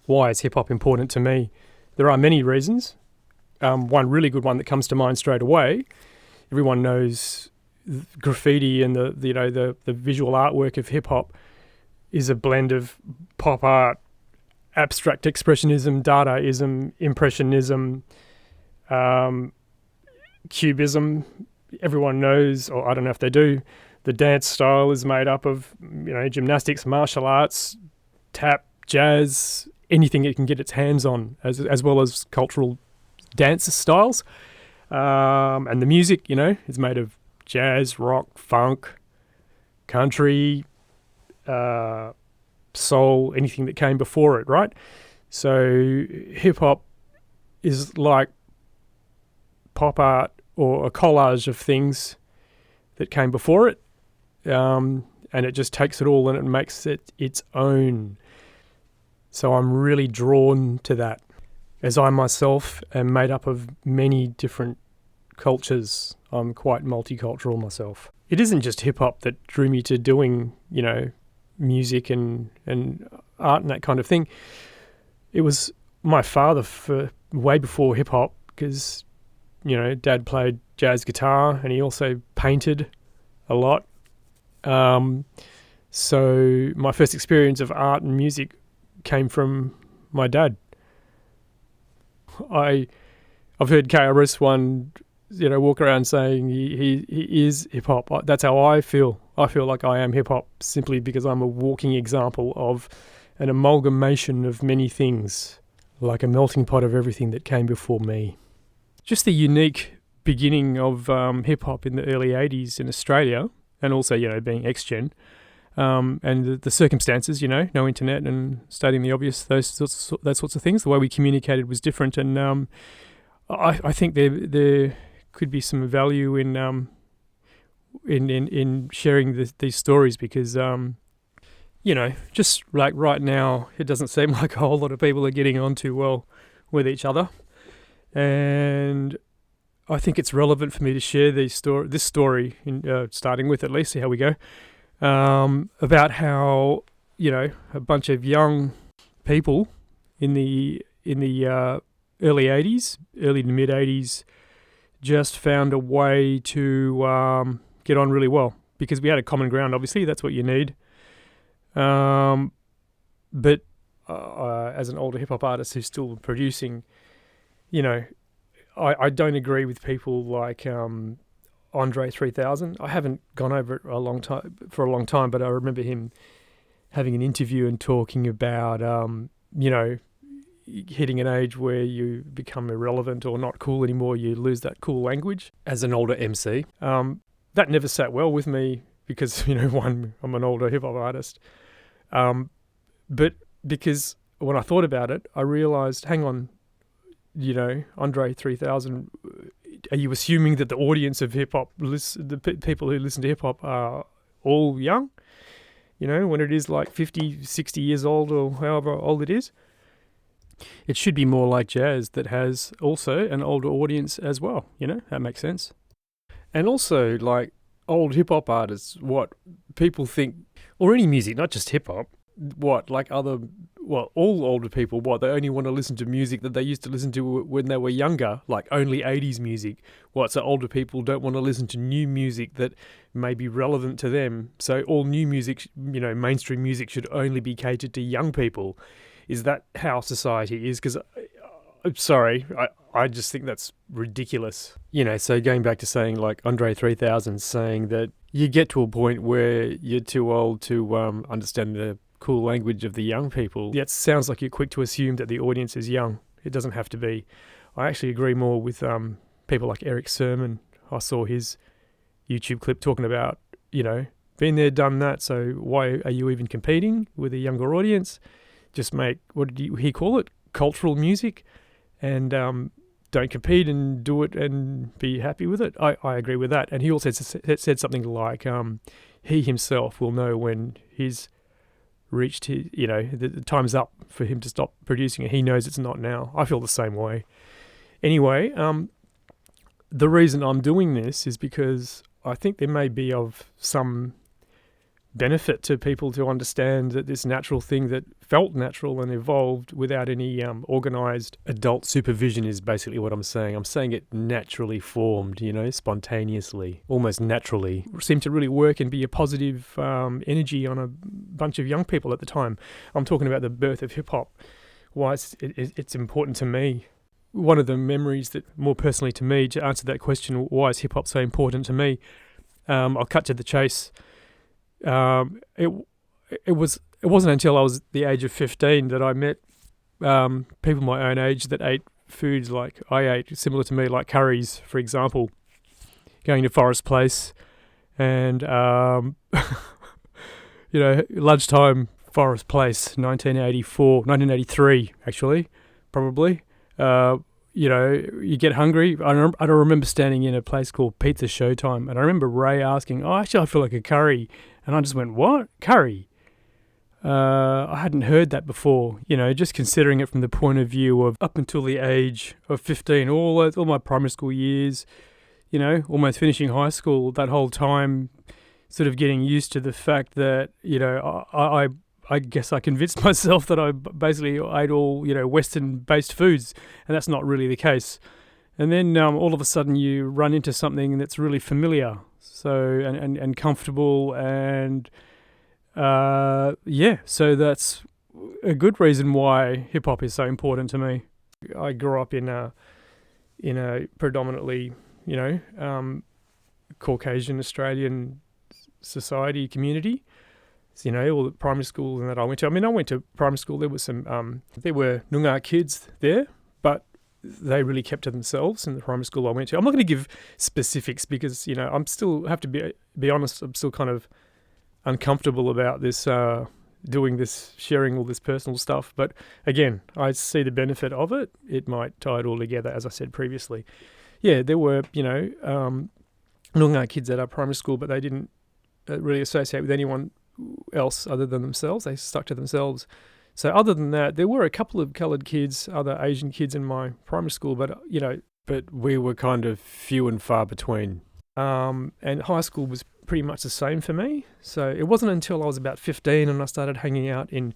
why is hip-hop important to me? There are many reasons. One really good one that comes to mind straight away, everyone knows graffiti and the visual artwork of hip-hop is a blend of pop art, abstract expressionism, Dadaism, impressionism, cubism. Everyone knows, or I don't know if they do, the dance style is made up of gymnastics, martial arts, tap, jazz, anything it can get its hands on, as well as cultural dance styles. And the music, is made of jazz, rock, funk, country, soul, anything that came before it, right? So hip-hop is like pop art or a collage of things that came before it, and it just takes it all and it makes it its own. So I'm really drawn to that, as I myself am made up of many different cultures. I'm quite multicultural myself. It isn't just hip-hop that drew me to doing, music and art and that kind of thing. It was my father for way before hip-hop, because, Dad played jazz guitar and he also painted a lot. So my first experience of art and music came from my dad. I've heard KRS-One, walk around saying he is hip-hop. That's how I feel. I feel like I am hip-hop simply because I'm a walking example of an amalgamation of many things, like a melting pot of everything that came before me. Just the unique beginning of hip-hop in the early 80s in Australia, and also, being X-Gen, and the circumstances, no internet and stating the obvious, those sorts of things. The way we communicated was different, and I think there could be some value in sharing these stories, because just like right now, it doesn't seem like a whole lot of people are getting on too well with each other, and I think it's relevant for me to share this story, starting with, at least, see how we go, about how a bunch of young people in the early 80s, early to mid 80s, just found a way to get on really well, because we had a common ground. Obviously, that's what you need. But as an older hip hop artist who's still producing, I don't agree with people like Andre 3000. I haven't gone over it for a long time, but I remember him having an interview and talking about, hitting an age where you become irrelevant or not cool anymore. You lose that cool language as an older MC. That never sat well with me because, one, I'm an older hip hop artist. But because when I thought about it, I realized, hang on, Andre 3000, are you assuming that the audience of hip-hop, the people who listen to hip-hop are all young? When it is like 50, 60 years old or however old it is? It should be more like jazz that has also an older audience as well, That makes sense. And also, like, old hip-hop artists, what people think, or any music, not just hip-hop, all older people, they only want to listen to music that they used to listen to when they were younger, like only 80s music. So older people don't want to listen to new music that may be relevant to them. So all new music, mainstream music should only be catered to young people. Is that how society is? Because I'm sorry, I just think that's ridiculous. So going back to saying like Andre 3000 saying that you get to a point where you're too old to understand the cool language of the young people. It sounds like you're quick to assume that the audience is young. It doesn't have to be. I actually agree more with people like Eric Sermon. I saw his YouTube clip talking about, been there, done that, so why are you even competing with a younger audience? Just make, what did he call it? Cultural music, and don't compete and do it and be happy with it. I agree with that. And he also said something like he himself will know when he's reached his, the time's up for him to stop producing it. He knows it's not now. I feel the same way. Anyway, the reason I'm doing this is because I think there may be of some benefit to people to understand that this natural thing that felt natural and evolved without any organised adult supervision is basically what I'm saying. I'm saying it naturally formed, spontaneously, almost naturally. It seemed to really work and be a positive energy on a bunch of young people at the time. I'm talking about the birth of hip-hop, why it's important to me. One of the memories that, more personally to me, to answer that question, why is hip-hop so important to me, I'll cut to the chase. It wasn't until I was the age of 15 that I met people my own age that ate foods like I ate, similar to me, like curries, for example. Going to Forest Place and lunchtime Forest Place, 1983 actually, probably. You get hungry. I don't remember standing in a place called Pizza Showtime, and I remember Ray asking, I feel like a curry. And I just went, what? Curry? I hadn't heard that before, just considering it from the point of view of up until the age of 15, all my primary school years, almost finishing high school, that whole time sort of getting used to the fact that, I guess I convinced myself that I basically ate all, Western-based foods, and that's not really the case. And then all of a sudden you run into something that's really familiar, and comfortable, and so that's a good reason why hip hop is so important to me. I grew up in a predominantly, Caucasian Australian society community. So, all the primary school that I went to. I went to primary school. There was there were Noongar kids there, but they really kept to themselves in the primary school I went to. I'm not going to give specifics because, I'm still, have to be honest, I'm still kind of uncomfortable about this, doing this, sharing all this personal stuff. But again, I see the benefit of it. It might tie it all together, as I said previously. Yeah, there were, Noongar kids at our primary school, but they didn't really associate with anyone else other than themselves. They stuck to themselves. So other than that, there were a couple of coloured kids, other Asian kids in my primary school, but we were kind of few and far between. And high school was pretty much the same for me. So it wasn't until I was about 15 and I started hanging out in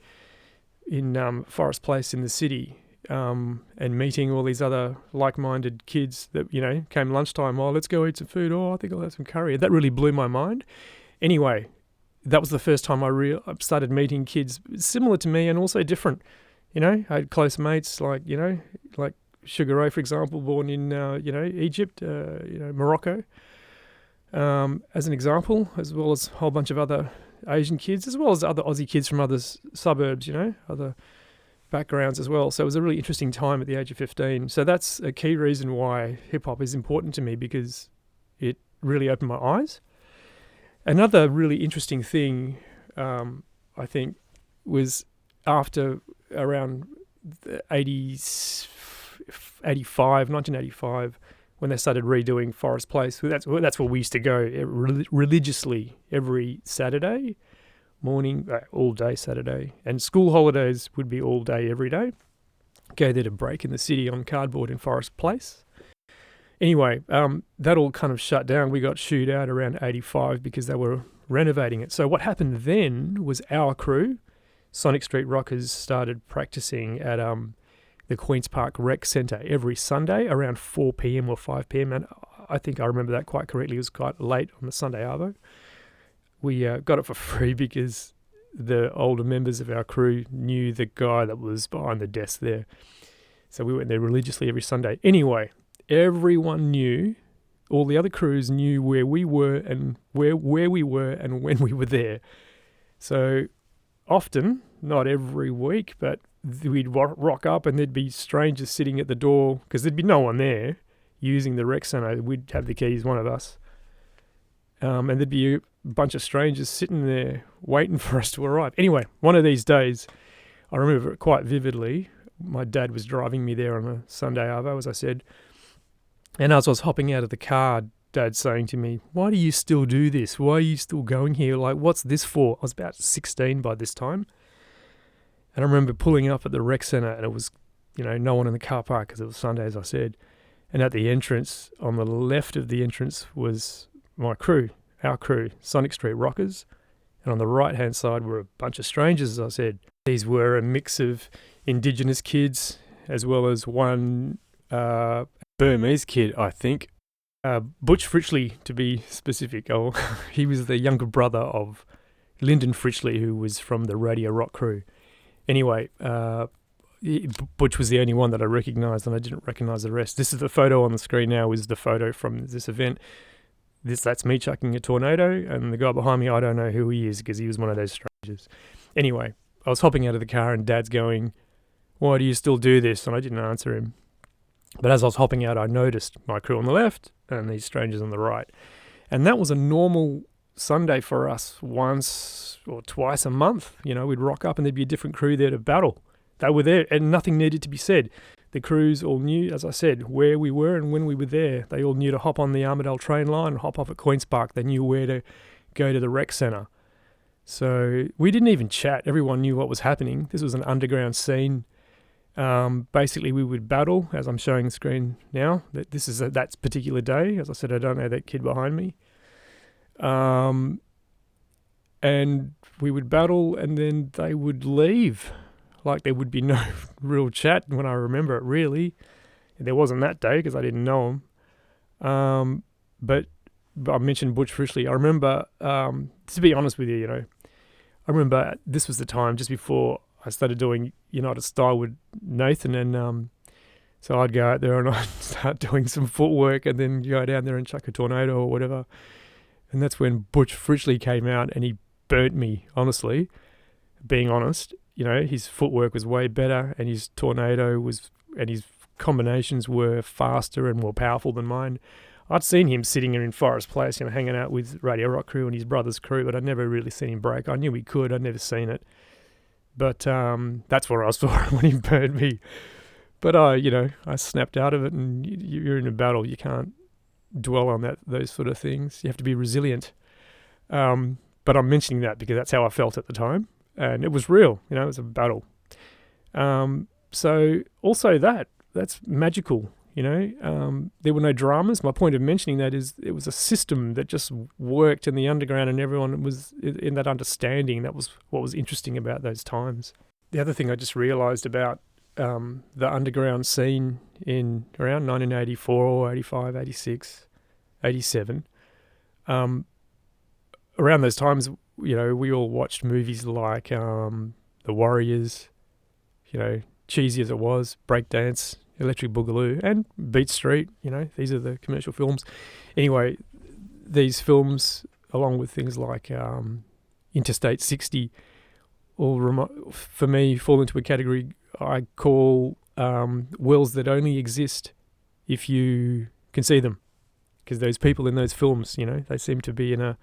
Forest Place in the city, and meeting all these other like-minded kids that, came lunchtime, let's go eat some food, I think I'll have some curry. That really blew my mind. Anyway, that was the first time I started meeting kids similar to me and also different. I had close mates like Sugar Ray, for example, born in, Egypt, Morocco, as an example, as well as a whole bunch of other Asian kids, as well as other Aussie kids from other suburbs, other backgrounds as well. So it was a really interesting time at the age of 15. So that's a key reason why hip-hop is important to me, because it really opened my eyes. Another really interesting thing, I think, was after around 1985, when they started redoing Forest Place. That's where we used to go religiously every Saturday morning, all day Saturday. And school holidays would be all day every day. Go there to break in the city on cardboard in Forest Place. Anyway, that all kind of shut down. We got shooed out around 85 because they were renovating it. So what happened then was our crew, Sonic Street Rockers, started practicing at the Queen's Park Rec Centre every Sunday around 4 p.m. or 5 p.m. And I think I remember that quite correctly. It was quite late on the Sunday arvo. We got it for free because the older members of our crew knew the guy that was behind the desk there. So we went there religiously every Sunday. Anyway, everyone knew, all the other crews knew where we were and where we were and when we were there. So often, not every week, but we'd rock up and there'd be strangers sitting at the door because there'd be no one there using the rec centre. We'd have the keys, one of us. And there'd be a bunch of strangers sitting there waiting for us to arrive. Anyway, one of these days, I remember it quite vividly. My dad was driving me there on a Sunday arvo, as I said. And as I was hopping out of the car, Dad's saying to me, why do you still do this? Why are you still going here? Like, what's this for? I was about 16 by this time. And I remember pulling up at the rec centre and it was, no one in the car park because it was Sunday, as I said. And at the entrance, on the left of the entrance was my crew, our crew, Sonic Street Rockers. And on the right-hand side were a bunch of strangers, as I said. These were a mix of Indigenous kids as well as one Burmese kid, I think. Butch Fritchley, to be specific. Oh, he was the younger brother of Lyndon Fritchley, who was from the Radio Rock crew. Anyway, Butch was the only one that I recognised, and I didn't recognise the rest. This is the photo on the screen now, is the photo from this event. That's me chucking a tornado, and the guy behind me, I don't know who he is because he was one of those strangers. Anyway, I was hopping out of the car and Dad's going, "Why do you still do this?" And I didn't answer him. But as I was hopping out, I noticed my crew on the left and these strangers on the right. And that was a normal Sunday for us, once or twice a month. You know, we'd rock up and there'd be a different crew there to battle. They were there and nothing needed to be said. The crews all knew, as I said, where we were and when we were there. They all knew to hop on the Armidale train line and hop off at Queen's Park. They knew where to go to the rec centre. So we didn't even chat. Everyone knew what was happening. This was an underground scene. Basically, we would battle, as I'm showing the screen now. This is that particular day. As I said, I don't know that kid behind me. And we would battle, and then they would leave. Like, there would be no real chat when I remember it, really. There wasn't that day because I didn't know him. But I mentioned Butch Fritchley. I remember, to be honest with you, you know, I remember this was the time just before I started doing United Style with Nathan, and so I'd go out there and I'd start doing some footwork and then go down there and chuck a tornado or whatever. And that's when Butch Fritchley came out and he burnt me, honestly, being honest. You know, his footwork was way better and his tornado was, and his combinations were faster and more powerful than mine. I'd seen him sitting in Forest Place, you know, hanging out with Radio Rock crew and his brother's crew, but I'd never really seen him break. I knew he could, I'd never seen it. But that's where I saw him when he burned me. But I snapped out of it, and you're in a battle. You can't dwell on those sort of things. You have to be resilient. But I'm mentioning that because that's how I felt at the time. And it was real, you know, it was a battle. So also that's magical, you know. There were no dramas. My point of mentioning that is it was a system that just worked in the underground and everyone was in that understanding. That was what was interesting about those times. The other thing I just realised about the underground scene in around 1984, 85, 86, 87, around those times, you know, we all watched movies like The Warriors, you know, cheesy as it was, Breakdance, Electric Boogaloo, and Beat Street. You know, these are the commercial films. Anyway, these films, along with things like Interstate 60, all for me fall into a category I call worlds that only exist if you can see them. Because those people in those films, you know, they seem to be in a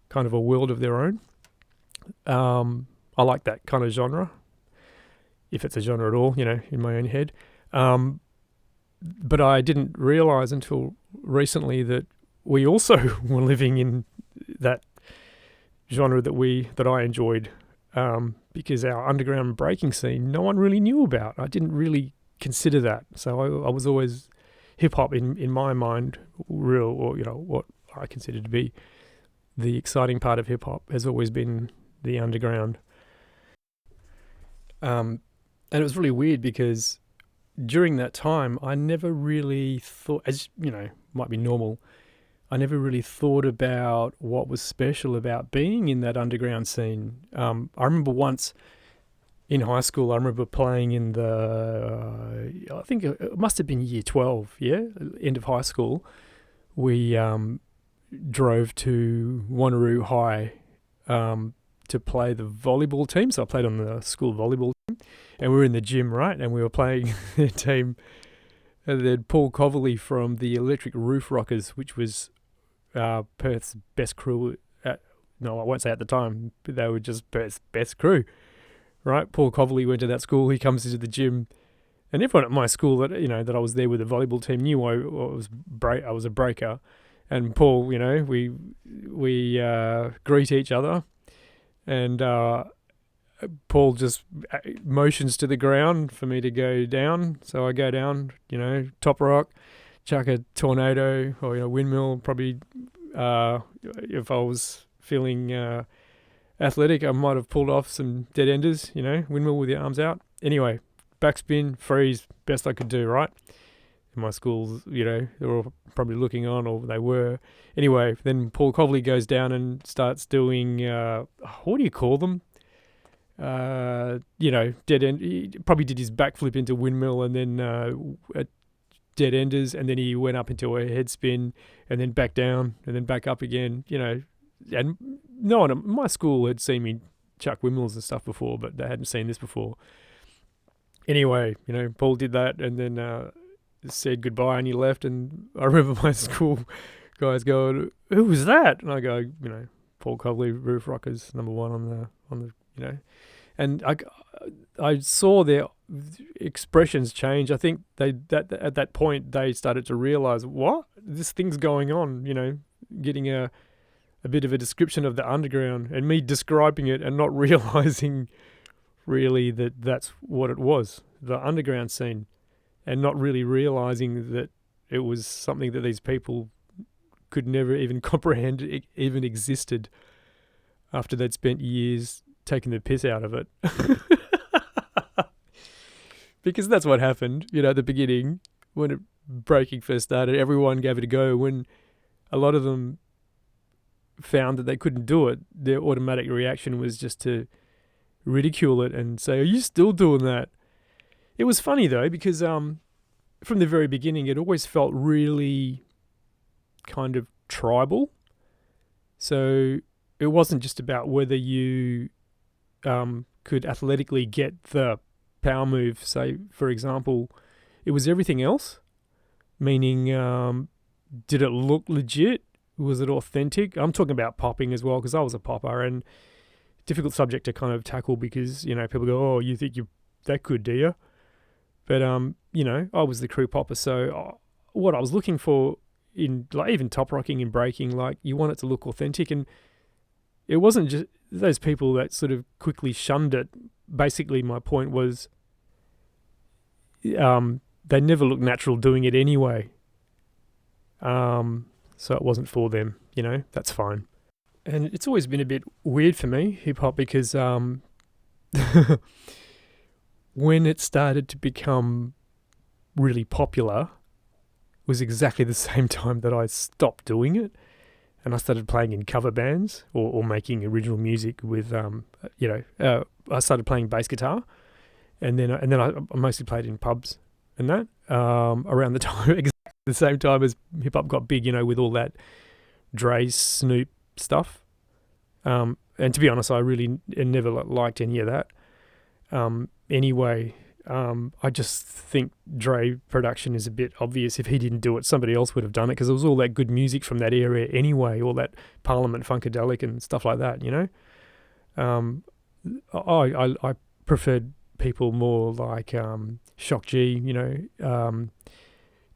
kind of a world of their own. I like that kind of genre, if it's a genre at all, you know, in my own head. But I didn't realise until recently that we also were living in that genre that I enjoyed, because our underground breaking scene, no one really knew about. I didn't really consider that. So I was always hip-hop in my mind, or, you know, what I consider to be the exciting part of hip-hop has always been the underground. And it was really weird because during that time, I never really thought, as you know, might be normal, I never really thought about what was special about being in that underground scene. I remember once in high school, I remember playing in I think it must have been year 12, end of high school. We drove to Wanneroo High to play the volleyball team. So I played on the school volleyball team, and we were in the gym, right? And we were playing their team. And then Paul Coverley from the Electric Roof Rockers, which was Perth's best crew. No, I won't say at the time, but they were just Perth's best crew, right? Paul Coverley went to that school. He comes into the gym, and everyone at my school that I was there with the volleyball team knew I was a breaker. And Paul, you know, we greet each other, and Paul just motions to the ground for me to go down. So I go down, you know, top rock, chuck a tornado or, you know, windmill. Probably if I was feeling athletic. I might have pulled off some dead enders, windmill with your arms out. Anyway, backspin, freeze, best I could do, right? In my schools, they were all probably looking on, or they were. Anyway, then Paul Cobley goes down and starts doing, what do you call them? Dead end. He probably did his backflip into windmill and then dead enders, and then he went up into a head spin and then back down and then back up again, and no one at my school had seen me chuck windmills and stuff before, but they hadn't seen this before. Anyway, Paul did that and then said goodbye and he left, and I remember my school guys going, "Who was that?" And I go, Paul Cobley, Roof Rockers, number one on the and I saw their expressions change. I think at that point they started to realize, what, this thing's going on, getting a bit of a description of the underground and me describing it and not realizing really that that's what it was, the underground scene, and not really realizing that it was something that these people could never even comprehend it even existed after they'd spent years taking the piss out of it. Because that's what happened, at the beginning when breaking first started. Everyone gave it a go. When a lot of them found that they couldn't do it, their automatic reaction was just to ridicule it and say, "Are you still doing that?" It was funny though, because from the very beginning it always felt really kind of tribal. So it wasn't just about whether you could athletically get the power move, say, for example. It was everything else, meaning did it look legit? Was it authentic? I'm talking about popping as well, because I was a popper, and difficult subject to kind of tackle because, people go, "Oh, you think you're that good, do you?" But, I was the crew popper, so what I was looking for in, like, even top rocking and breaking, like, you want it to look authentic, and it wasn't just those people that sort of quickly shunned it. Basically, my point was they never looked natural doing it anyway. So it wasn't for them, that's fine. And it's always been a bit weird for me, hip-hop, because when it started to become really popular was exactly the same time that I stopped doing it. And I started playing in cover bands or making original music with, I started playing bass guitar, and then I mostly played in pubs and that around the time, exactly the same time as hip hop got big, with all that Dre, Snoop stuff. And to be honest, I really never liked any of that. Anyway, I just think Dre production is a bit obvious. If he didn't do it, somebody else would have done it, because it was all that good music from that area anyway, all that Parliament Funkadelic and stuff like that, I preferred people more like Shock G,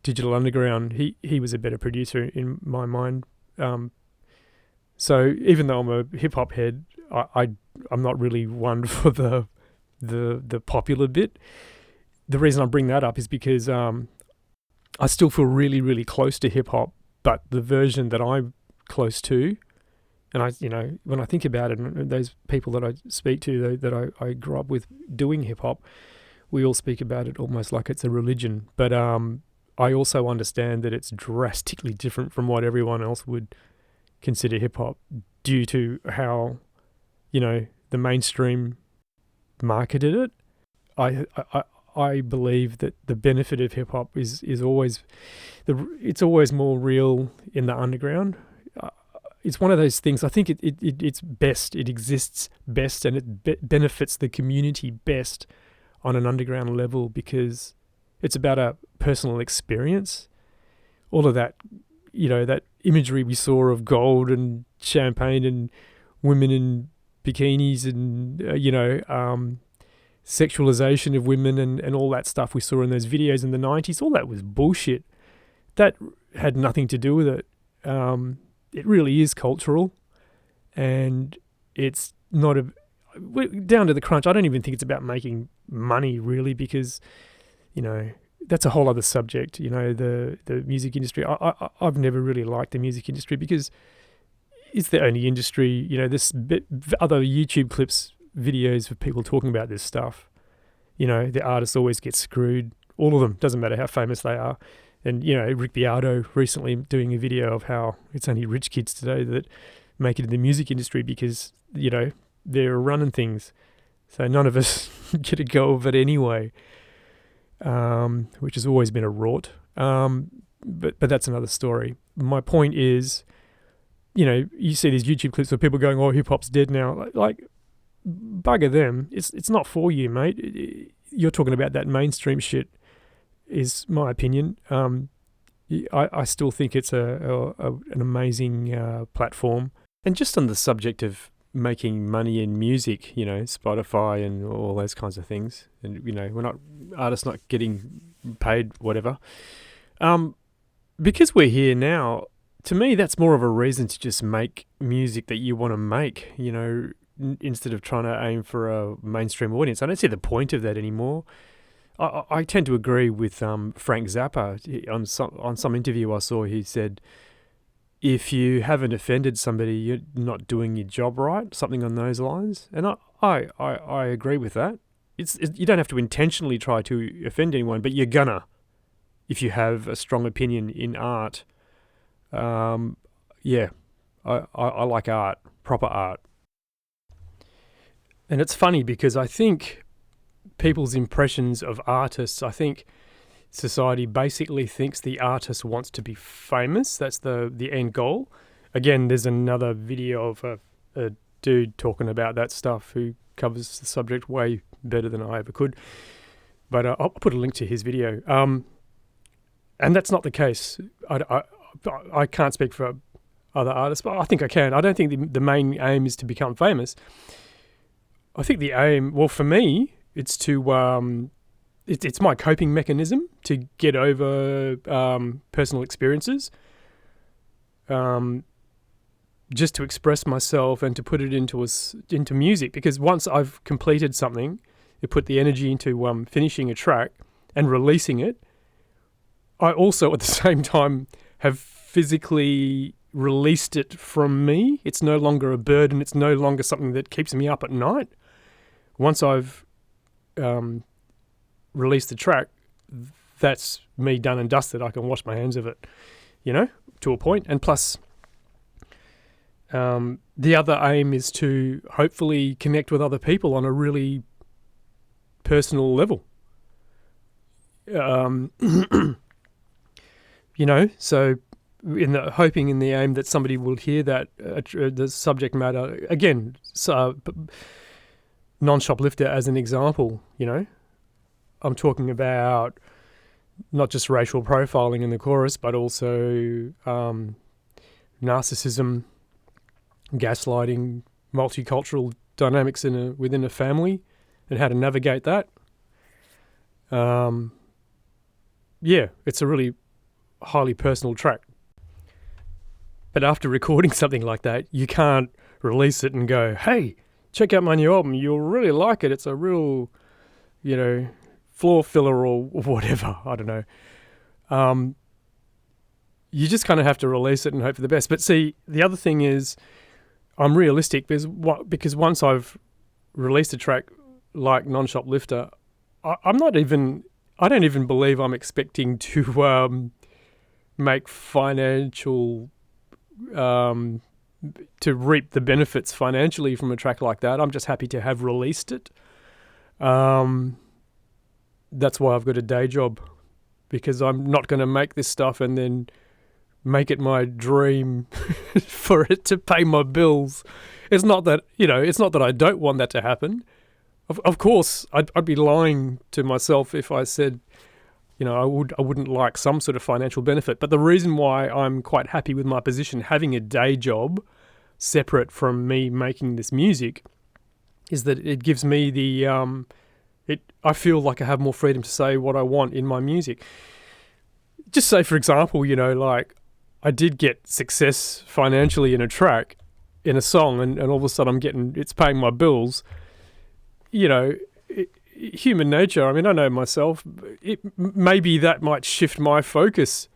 Digital Underground. He was a better producer in my mind. So even though I'm a hip-hop head, I'm not really one for the popular bit. The reason I bring that up is because I still feel really, really close to hip hop, but the version that I'm close to, and when I think about it, and those people that I speak to, that I grew up with doing hip hop, we all speak about it almost like it's a religion. But I also understand that it's drastically different from what everyone else would consider hip hop, due to how, the mainstream marketed it. I believe that the benefit of hip hop is always it's always more real in the underground. It's one of those things. I think it's best. It exists best, and it benefits the community best on an underground level, because it's about a personal experience. All of that, that imagery we saw of gold and champagne and women in bikinis and sexualization of women and all that stuff we saw in those videos in the 90s, all that was bullshit. That had nothing to do with it. It really is cultural, and it's not down to the crunch. I don't even think it's about making money, really, because, that's a whole other subject, the music industry. I've never really liked the music industry, because is the only industry, you know, other YouTube clips, videos of people talking about this stuff. You know, the artists always get screwed. All of them, doesn't matter how famous they are. And, you know, Rick Beato recently doing a video of how it's only rich kids today that make it in the music industry because, you know, they're running things. So none of us get a go of it anyway, which has always been a rort. But that's another story. My point is, you know, you see these YouTube clips of people going, "Oh, hip hop's dead now." Like, bugger them. It's not for you, mate. You're talking about that mainstream shit, is my opinion. I still think it's an amazing platform. And just on the subject of making money in music, you know, Spotify and all those kinds of things, and, you know, artists not getting paid, whatever. Because we're here now, to me, that's more of a reason to just make music that you want to make, you know, instead of trying to aim for a mainstream audience. I don't see the point of that anymore. I tend to agree with Frank Zappa. On some interview I saw, he said, if you haven't offended somebody, you're not doing your job right, something on those lines. And I agree with that. You don't have to intentionally try to offend anyone, but you're gonna, if you have a strong opinion in art. Yeah, I like art, proper art. And it's funny because I think people's impressions of artists, I think society basically thinks the artist wants to be famous. That's the end goal. Again, there's another video of a dude talking about that stuff who covers the subject way better than I ever could. But I'll put a link to his video. And that's not the case. I can't speak for other artists, but I think I can. I don't think the main aim is to become famous. I think the aim, well, for me, it's to it's my coping mechanism to get over personal experiences, just to express myself and to put it into music. Because once I've completed something, it put the energy into finishing a track and releasing it. I also, at the same time, have physically released it from me. It's no longer a burden. It's no longer something that keeps me up at night. Once I've released the track, that's me done and dusted. I can wash my hands of it, you know, to a point. And plus, the other aim is to hopefully connect with other people on a really personal level. You know, so hoping in the aim that somebody will hear that the subject matter again. So, non-shoplifter as an example, you know, I'm talking about not just racial profiling in the chorus, but also narcissism, gaslighting, multicultural dynamics within a family, and how to navigate that. Yeah, it's a really highly personal track. But after recording something like that, you can't release it and go, "Hey, check out my new album. You'll really like it. It's a real, you know, floor filler or whatever." I don't know. You just kind of have to release it and hope for the best. But see, the other thing is, I'm realistic because once I've released a track like Non-Shoplifter, I don't even believe I'm expecting to make financial, to reap the benefits financially from a track like that. I'm just happy to have released it. That's why I've got a day job, because I'm not going to make this stuff and then make it my dream for it to pay my bills. It's not that, you know, it's not that I don't want that to happen. Of course, I'd be lying to myself if I said, you know, I wouldn't like some sort of financial benefit. But the reason why I'm quite happy with my position, having a day job separate from me making this music, is that it gives me the I feel like I have more freedom to say what I want in my music. Just say, for example, you know, like I did get success financially in a track, in a song, and all of a sudden it's paying my bills. You know, human nature, I mean, I know myself, maybe that might shift my focus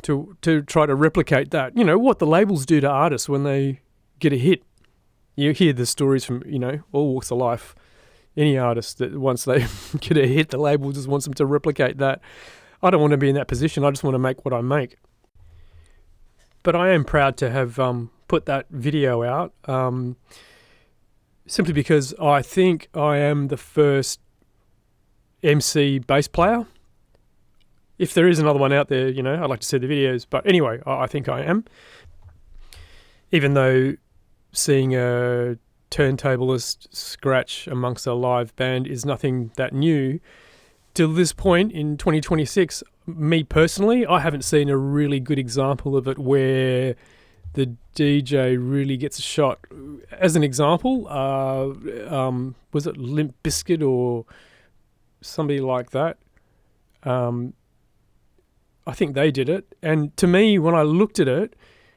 to try to replicate that. You know, what the labels do to artists when they get a hit. You hear the stories from, you know, all walks of life. Any artist that once they get a hit, the label just wants them to replicate that. I don't want to be in that position. I just want to make what I make. But I am proud to have put that video out, simply because I think I am the first MC bass player. If there is another one out there, you know, I'd like to see the videos. But anyway, I think I am. Even though seeing a turntablist scratch amongst a live band is nothing that new, till this point in 2026, me personally, I haven't seen a really good example of it where the DJ really gets a shot. As an example, was it Limp Bizkit or somebody like that? I think they did it. And to me, when I looked at it,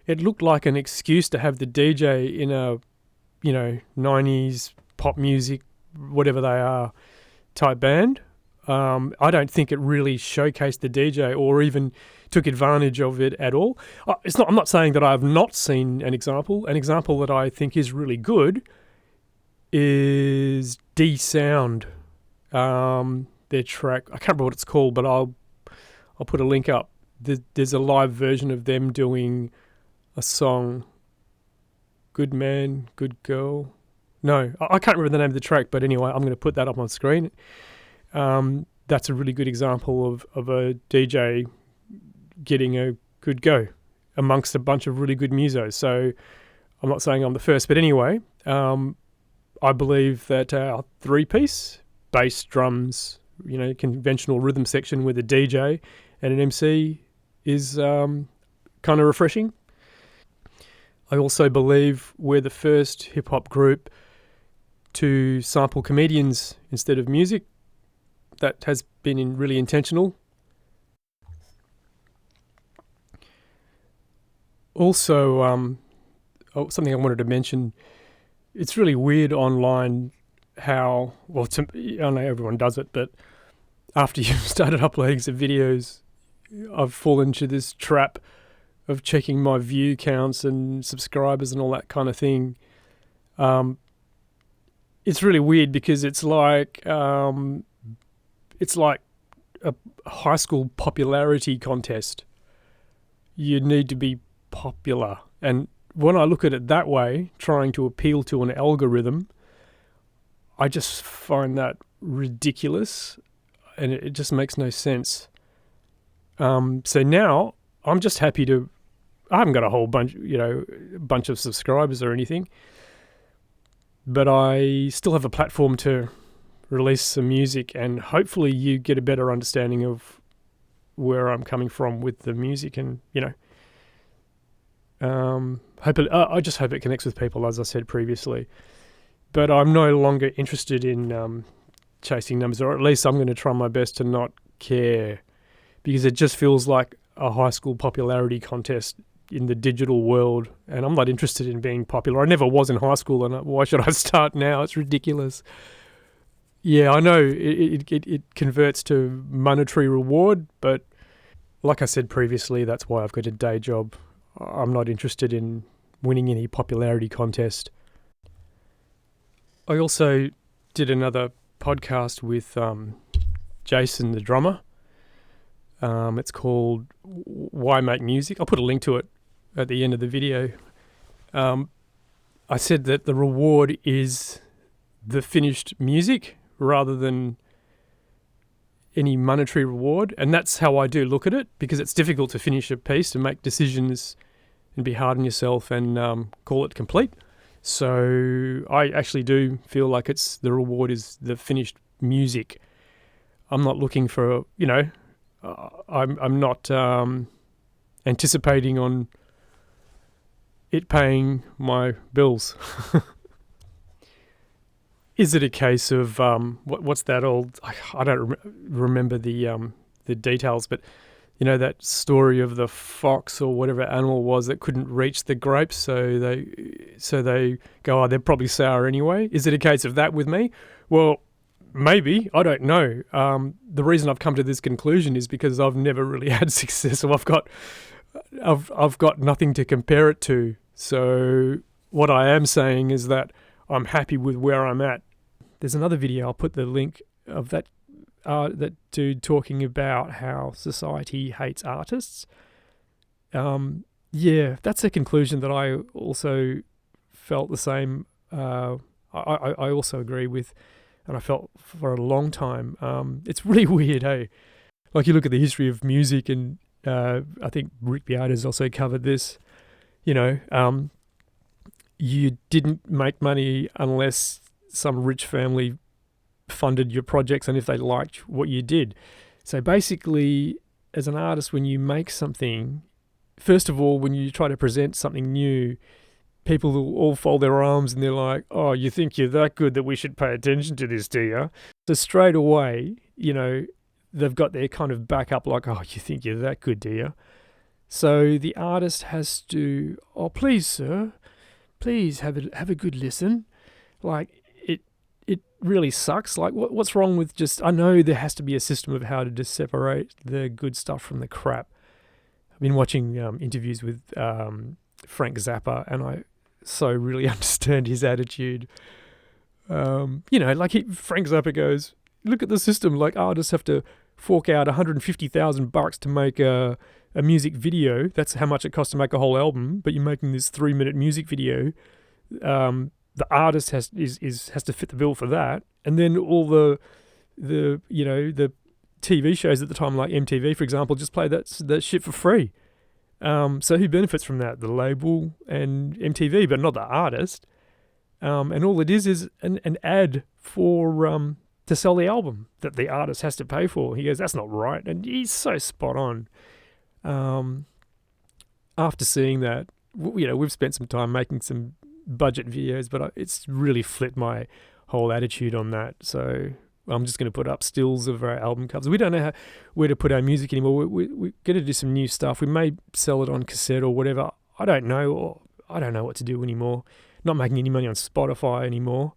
it looked like an excuse to have the DJ in a, you know, 90s pop music, whatever they are, type band. I don't think it really showcased the DJ or even took advantage of it at all. I'm not saying that I have not seen an example. An example that I think is really good is D Sound. Their track, I can't remember what it's called, but I'll put a link up. There's a live version of them doing a song, Good Man, Good Girl. No, I can't remember the name of the track, but anyway, I'm going to put that up on screen. That's a really good example of a DJ getting a good go amongst a bunch of really good musos. So I'm not saying I'm the first, but anyway, I believe that our three-piece, bass, drums, you know, conventional rhythm section with a DJ and an MC is kind of refreshing. I also believe we're the first hip-hop group to sample comedians instead of music. That has been really intentional. Also, something I wanted to mention, it's really weird online how, well, I know everyone does it, but after you've started uploading some videos, I've fallen into this trap of checking my view counts and subscribers and all that kind of thing. It's really weird because it's like a high school popularity contest. You need to be popular. And when I look at it that way, trying to appeal to an algorithm, I just find that ridiculous and it just makes no sense. So now I'm just happy I haven't got a whole bunch of subscribers or anything, but I still have a platform to release some music, and hopefully you get a better understanding of where I'm coming from with the music, and I just hope it connects with people, as I said previously. But I'm no longer interested in chasing numbers, or at least I'm going to try my best to not care, because it just feels like a high school popularity contest in the digital world, and I'm not interested in being popular. I never was in high school, and why should I start now? It's ridiculous. Yeah, I know it converts to monetary reward, but like I said previously, that's why I've got a day job. I'm not interested in winning any popularity contest. I also did another podcast with Jason, the drummer. It's called Why Make Music. I'll put a link to it at the end of the video. I said that the reward is the finished music rather than any monetary reward. And that's how I do look at it, because it's difficult to finish a piece, to make decisions and be hard on yourself and call it complete. So I actually do feel like the reward is the finished music. I'm not looking for, I'm not anticipating on it paying my bills. Is it a case of what's that old? I don't remember the details, but that story of the fox or whatever animal was that couldn't reach the grapes, so they go, they're probably sour anyway. Is it a case of that with me? Well, maybe, I don't know. The reason I've come to this conclusion is because I've never really had success, so I've got nothing to compare it to. So what I am saying is that I'm happy with where I'm at. There's another video, I'll put the link of that dude talking about how society hates artists. Yeah, that's a conclusion that I also felt the same. I also agree with, and I felt for a long time. It's really weird, hey? Like you look at the history of music, and I think Rick Beatar's also covered this. You know, you didn't make money unless some rich family funded your projects and if they liked what you did. So basically, as an artist, when you make something, first of all, when you try to present something new, people will all fold their arms and they're like, oh, you think you're that good that we should pay attention to this, do you? So straight away, you know, they've got their kind of backup like, oh, you think you're that good, do you? So the artist has to, oh, please, sir, please have a good listen. Like, it really sucks. Like, what's wrong with just, I know there has to be a system of how to just separate the good stuff from the crap. I've been watching interviews with Frank Zappa, and I so really understand his attitude. You know, like Frank Zappa goes, look at the system, like artists have to fork out $150,000 to make a music video. That's how much it costs to make a whole album, but you're making this 3-minute music video. The artist has to fit the bill for that, and then all the you know, the TV shows at the time, like MTV, for example, just play that shit for free. So who benefits from that? The label and MTV, but not the artist. And all it is an ad for to sell the album that the artist has to pay for. He goes, that's not right, and he's so spot on. After seeing that, you know, we've spent some time making some budget videos, but it's really flipped my whole attitude on that. So I'm just going to put up stills of our album covers. We don't know where to put our music anymore. We're going to do some new stuff. We may sell it on cassette or whatever. I don't know. Or I don't know what to do anymore. Not making any money on Spotify anymore.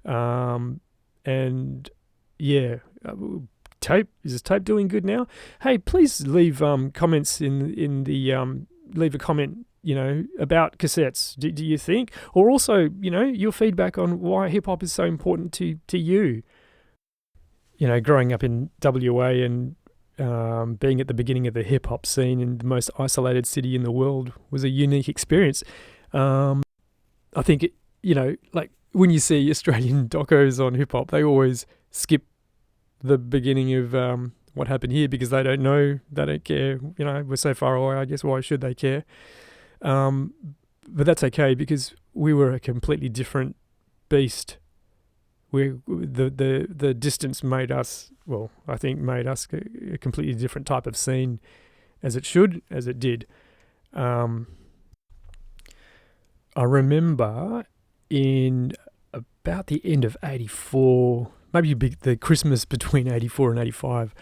And yeah, tape. Is this tape doing good now? Hey, please leave comments in the leave a comment, you know, about cassettes. Do you think? Or also, you know, your feedback on why hip hop is so important to you. You know, growing up in WA and being at the beginning of the hip hop scene in the most isolated city in the world was a unique experience. I think, you know, like when you see Australian docos on hip hop, they always skip the beginning of what happened here because they don't know, they don't care. You know, we're so far away, I guess why should they care? But that's okay because we were a completely different beast. The distance made us, well, I think made us a completely different type of scene as it did. I remember in about the end of 84, maybe the Christmas between 84 and 85,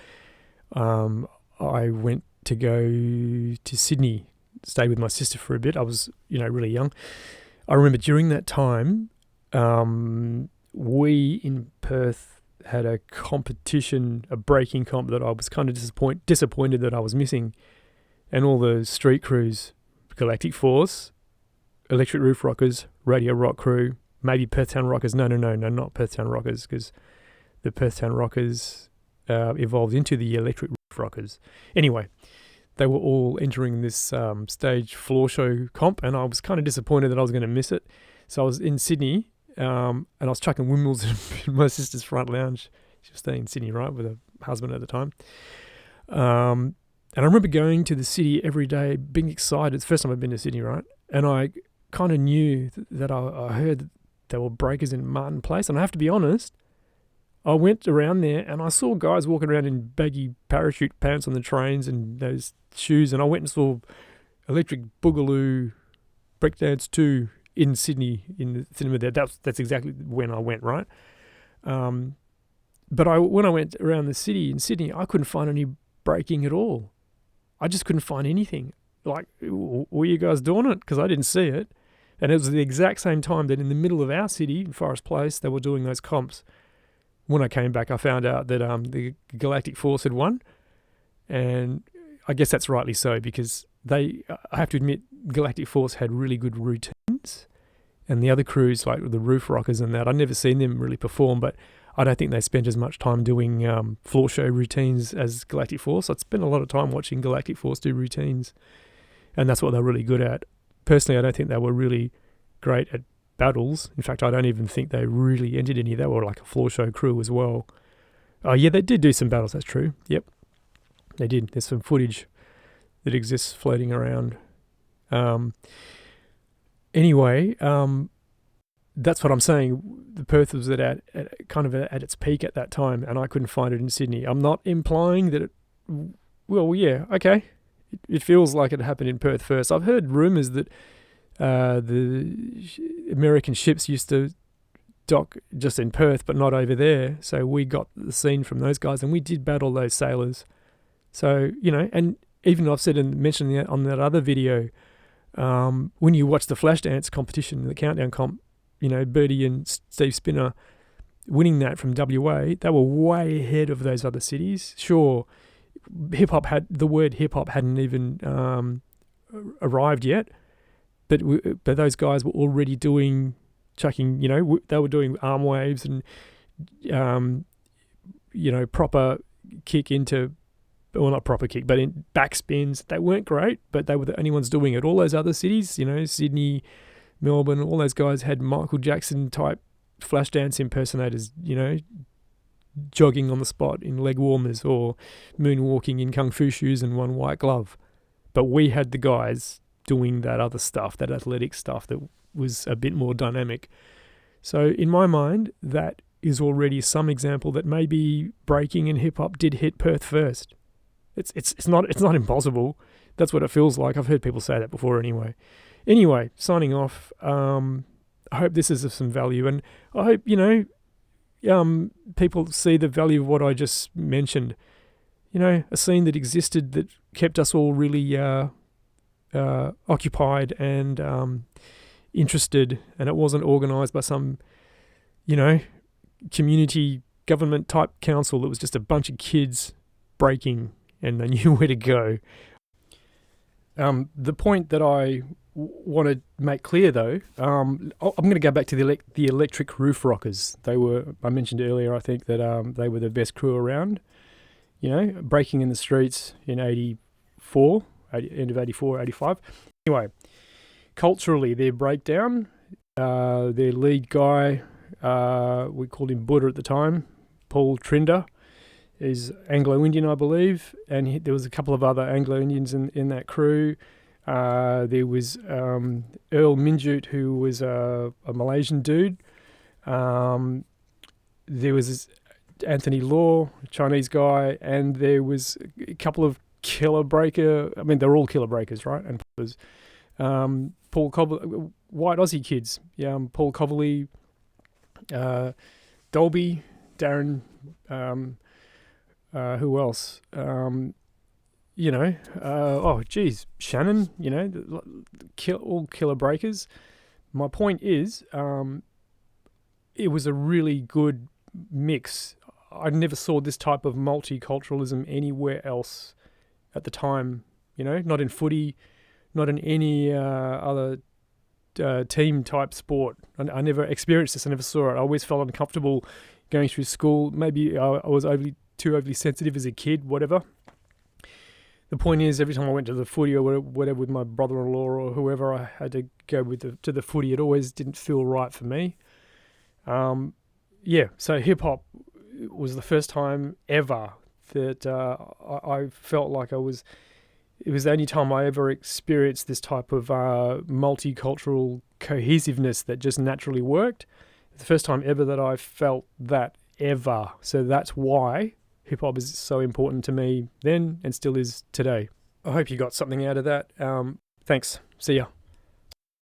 I went to go to Sydney, stayed with my sister for a bit. I was, you know, really young. I remember during that time, we in Perth had a competition, a breaking comp that I was kind of disappointed that I was missing. And all the street crews, Galactic Force, Electric Roof Rockers, Radio Rock Crew, maybe Perth Town Rockers. No, not Perth Town Rockers, because the Perth Town Rockers evolved into the Electric Roof Rockers. Anyway, they were all entering this stage floor show comp, and I was kind of disappointed that I was going to miss it. So I was in Sydney, and I was chucking windmills in my sister's front lounge. She was staying in Sydney, right, with her husband at the time. And I remember going to the city every day, being excited. It's the first time I'd been to Sydney, right? And I kind of knew that I heard that there were breakers in Martin Place. And I have to be honest, I went around there and I saw guys walking around in baggy parachute pants on the trains and those shoes. And I went and saw Electric Boogaloo Breakdance 2 in Sydney, in the cinema there. That's exactly when I went, right? But when I went around the city in Sydney, I couldn't find any breaking at all. I just couldn't find anything. Like, were you guys doing it? Because I didn't see it. And it was the exact same time that in the middle of our city, in Forest Place, they were doing those comps. when I came back, I found out that the Galactic Force had won, and I guess that's rightly so, because I have to admit, Galactic Force had really good routines, and the other crews, like the Roof Rockers and that, I'd never seen them really perform, but I don't think they spent as much time doing floor show routines as Galactic Force. I'd spent a lot of time watching Galactic Force do routines, and that's what they're really good at. Personally, I don't think they were really great at battles. In fact, I don't even think they really entered any. They were like a floor show crew as well. Oh yeah, they did do some battles, that's true. Yep, they did. There's some footage that exists floating around. Anyway, that's what I'm saying. The Perth was at kind of at its peak at that time, and I couldn't find it in Sydney. I'm not implying that it feels like it happened in Perth first. I've heard rumours that the American ships used to dock just in Perth, but not over there. So we got the scene from those guys, and we did battle those sailors. So, and even I've said and mentioned on that other video, when you watch the Flashdance competition, the countdown comp, Birdie and Steve Spinner winning that from WA, they were way ahead of those other cities. Sure, the word hip hop hadn't even arrived yet, but those guys were already chucking, they were doing arm waves and, proper kick into, well, not proper kick, but in backspins. They weren't great, but they were the only ones doing it. All those other cities, Sydney, Melbourne, all those guys had Michael Jackson type Flashdance impersonators, jogging on the spot in leg warmers or moonwalking in kung fu shoes and one white glove. But we had the guys doing that other stuff, that athletic stuff that was a bit more dynamic. So in my mind, that is already some example that maybe breaking and hip hop did hit Perth first. It's not impossible. That's what it feels like. I've heard people say that before anyway. Anyway, signing off. I hope this is of some value, and I hope people see the value of what I just mentioned. A scene that existed that kept us all really occupied and interested, and it wasn't organised by some, community government type council. It was just a bunch of kids breaking, and they knew where to go. The point that I want to make clear, though, I'm going to go back to the Electric Roof Rockers. I mentioned earlier, I think, that they were the best crew around. Breaking in the streets in end of 84, 85. Anyway, culturally, their breakdown, their lead guy, we called him Buddha at the time, Paul Trinder, is Anglo-Indian, I believe, and there was a couple of other Anglo-Indians in that crew. There was Earl Minjut, who was a Malaysian dude. There was Anthony Law, a Chinese guy, and there was a couple of killer breaker. I mean, they're all killer breakers, right? And Paul Cobley, white Aussie kids. Yeah, Paul Cobley, Dolby, Darren. Who else? Shannon. All killer breakers. My point is, it was a really good mix. I never saw this type of multiculturalism anywhere else at the time. Not in footy, not in any other team type sport. I never experienced this. I never saw it. I always felt uncomfortable going through school. Maybe I was too overly sensitive as a kid, whatever. The point is, every time I went to the footy or whatever with my brother-in-law or whoever, I had to go to the footy. It always didn't feel right for me. So hip-hop was the first time ever that I felt like it was the only time I ever experienced this type of multicultural cohesiveness that just naturally worked. The first time ever that I felt that ever. So that's why hip-hop is so important to me then and still is today. I hope you got something out of that. Thanks. See ya.